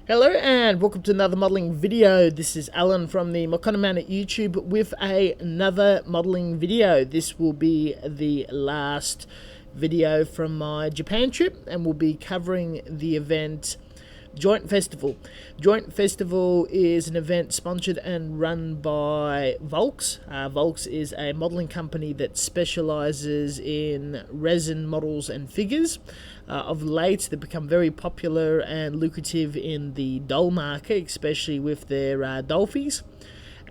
Hello and welcome to another modelling video. This is Alan from the Man at YouTube with another modelling video. This will be the last video from my Japan trip and we'll be covering the event Joint Festival. Joint Festival is an event sponsored and run by Volks. Volks is a modelling company that specialises in resin models and figures. Of late, they've become very popular and lucrative in the doll market, especially with their dolphies.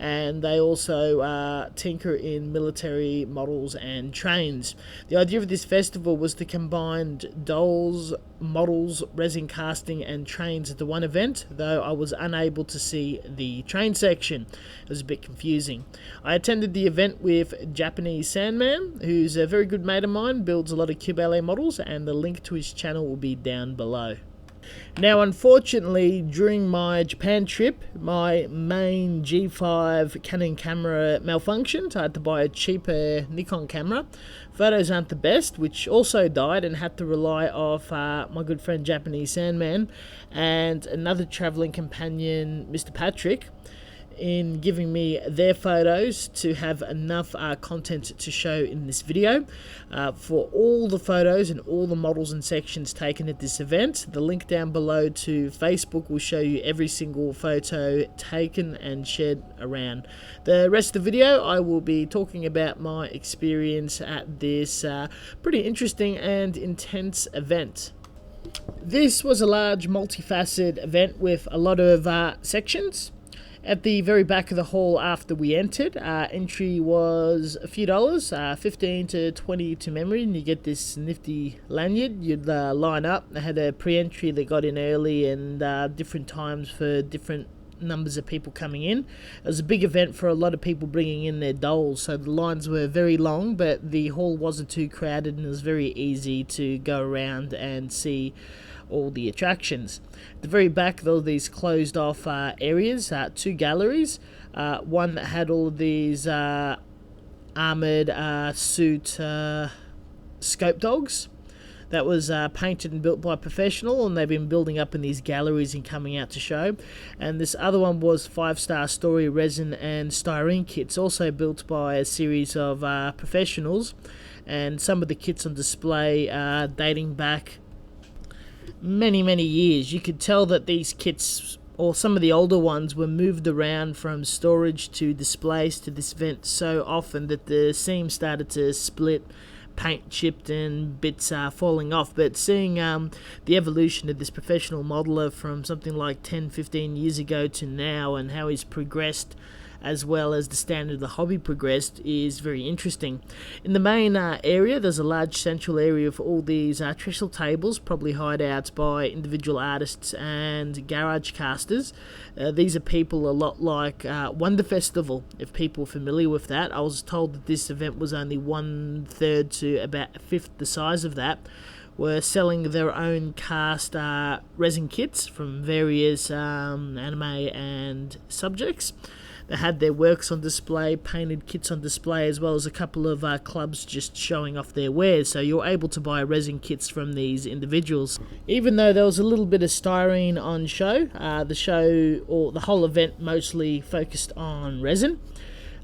And they also tinker in military models and trains. The idea of this festival was to combine dolls, models, resin casting and trains into one event, though I was unable to see the train section. It was a bit confusing. I attended the event with Japanese Sandman, who's a very good mate of mine, builds a lot of Cube LA models, and the link to his channel will be down below. Now, unfortunately, during my Japan trip, my main G5 Canon camera malfunctioned. I had to buy a cheaper Nikon camera. Photos aren't the best, which also died, and had to rely off my good friend Japanese Sandman and another travelling companion, Mr. Patrick, in giving me their photos to have enough content to show in this video. For all the photos and all the models and sections taken at this event, the link down below to Facebook will show you every single photo taken and shared around. The rest of the video I will be talking about my experience at this pretty interesting and intense event. This was a large multifaceted event with a lot of sections. At the very back of the hall after we entered, entry was a few dollars, 15 to 20 to memory, and you get this nifty lanyard. You'd line up. They had a pre-entry that got in early and different times for different numbers of people coming in. It was a big event for a lot of people bringing in their dolls, so the lines were very long, but the hall wasn't too crowded and it was very easy to go around and see all the attractions. At the very back, there were these closed off areas, two galleries, one that had all of these armoured suit scope dogs that was painted and built by a professional, and they've been building up in these galleries and coming out to show. And this other one was 5-star story resin and styrene kits, also built by a series of professionals, and some of the kits on display dating back many years. You could tell that these kits, or some of the older ones, were moved around from storage to displays to this event so often that the seams started to split, paint chipped and bits falling off. But seeing the evolution of this professional modeler from something like 10-15 years ago to now, and how he's progressed as well as the standard of the hobby progressed, is very interesting. In the main area, there's a large central area for all these trestle tables, probably hideouts by individual artists and garage casters. These are people a lot like Wonder Festival, if people are familiar with that. I was told that this event was only 1/3 to about 1/5 the size of that. Were selling their own cast resin kits from various anime and subjects. They had their works on display, painted kits on display, as well as a couple of clubs just showing off their wares. So you're able to buy resin kits from these individuals. Even though there was a little bit of styrene on show, the whole event mostly focused on resin.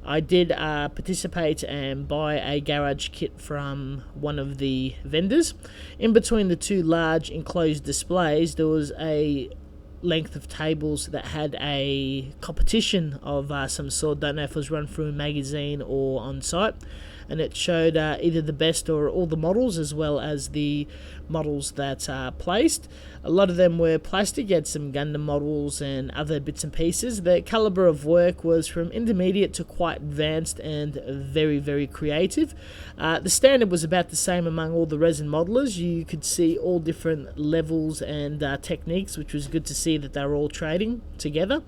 I did participate and buy a garage kit from one of the vendors. In between the two large enclosed displays, there was a length of tables that had a competition of some sort. Don't know if it was run through a magazine or on site, and it showed either the best or all the models, as well as the models that are placed. A lot of them were plastic. You had some Gundam models and other bits and pieces. The caliber of work was from intermediate to quite advanced and very creative. The standard was about the same among all the resin modelers. You could see all different levels and techniques, which was good to see that they were all trading together.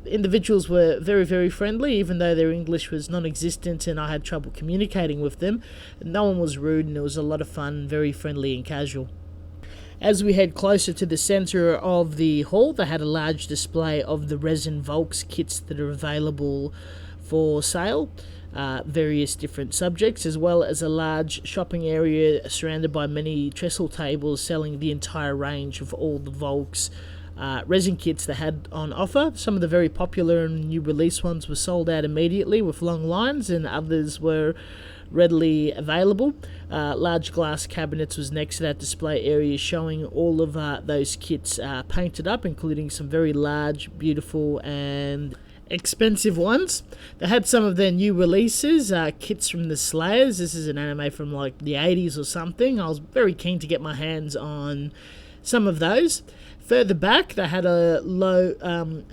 Individuals were very friendly, even though their English was non-existent and I had trouble communicating with them. No one was rude, and it was a lot of fun, very friendly and casual. As we head closer to the center of the hall, they had a large display of the resin Volks kits that are available for sale. Various different subjects, as well as a large shopping area surrounded by many trestle tables selling the entire range of all the Volks resin kits they had on offer. Some of the very popular and new release ones were sold out immediately with long lines, and others were readily available. Large glass cabinets was next to that display area, showing all of those kits painted up, including some very large, beautiful and expensive ones. They had some of their new releases, kits from the Slayers. This is an anime from like the 80s or something. I was very keen to get my hands on some of those. Further back, they had a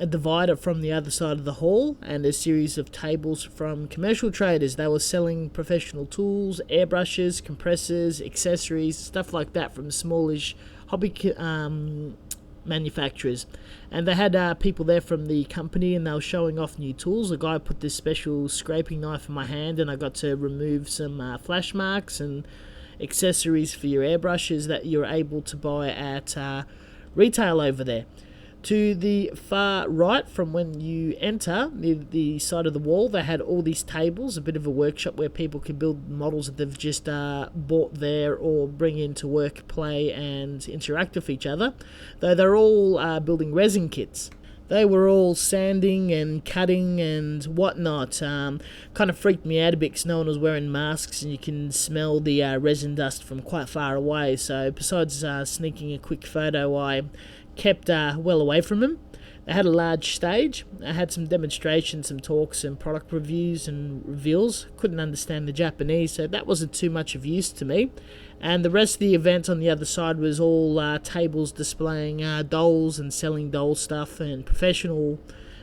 divider from the other side of the hall, and a series of tables from commercial traders. They were selling professional tools, airbrushes, compressors, accessories, stuff like that from smallish hobby manufacturers. And they had people there from the company, and they were showing off new tools. A guy put this special scraping knife in my hand, and I got to remove some flash marks and accessories for your airbrushes that you're able to buy at retail over there. To the far right from when you enter, near the side of the wall, they had all these tables, a bit of a workshop where people can build models that they've just bought there or bring into work, play and interact with each other. Though they're all building resin kits. They were all sanding and cutting and whatnot. Kind of freaked me out a bit because no one was wearing masks, and you can smell the resin dust from quite far away. So besides sneaking a quick photo, I kept well away from them. They had a large stage. I had some demonstrations, some talks and product reviews and reveals. Couldn't understand the Japanese, so that wasn't too much of use to me. And the rest of the event on the other side was all tables displaying dolls and selling doll stuff and professional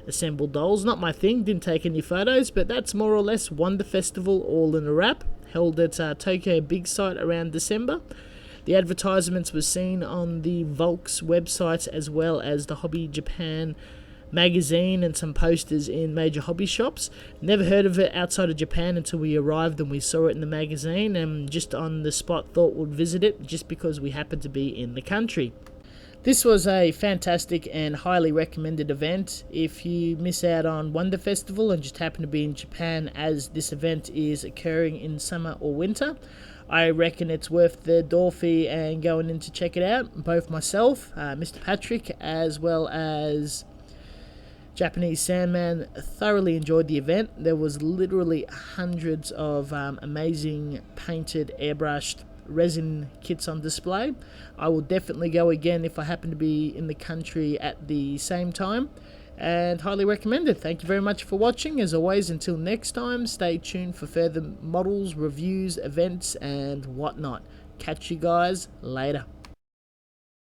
assembled dolls. Not my thing, didn't take any photos, but that's more or less Wonder Festival all in a wrap, held at Tokyo Big Sight around December. The advertisements were seen on the Volks website, as well as the Hobby Japan magazine, and some posters in major hobby shops. Never heard of it outside of Japan until we arrived and we saw it in the magazine, and just on the spot thought we'd visit it just because we happened to be in the country. This was a fantastic and highly recommended event. If you miss out on Wonder Festival and just happen to be in Japan as this event is occurring in summer or winter, I reckon it's worth the door fee and going in to check it out. Both myself, Mr. Patrick, as well as Japanese Sandman, thoroughly enjoyed the event. There was literally hundreds of amazing painted, airbrushed resin kits on display. I will definitely go again if I happen to be in the country at the same time, and highly recommend it. Thank you very much for watching. As always, until next time, stay tuned for further models, reviews, events and whatnot. Catch you guys later.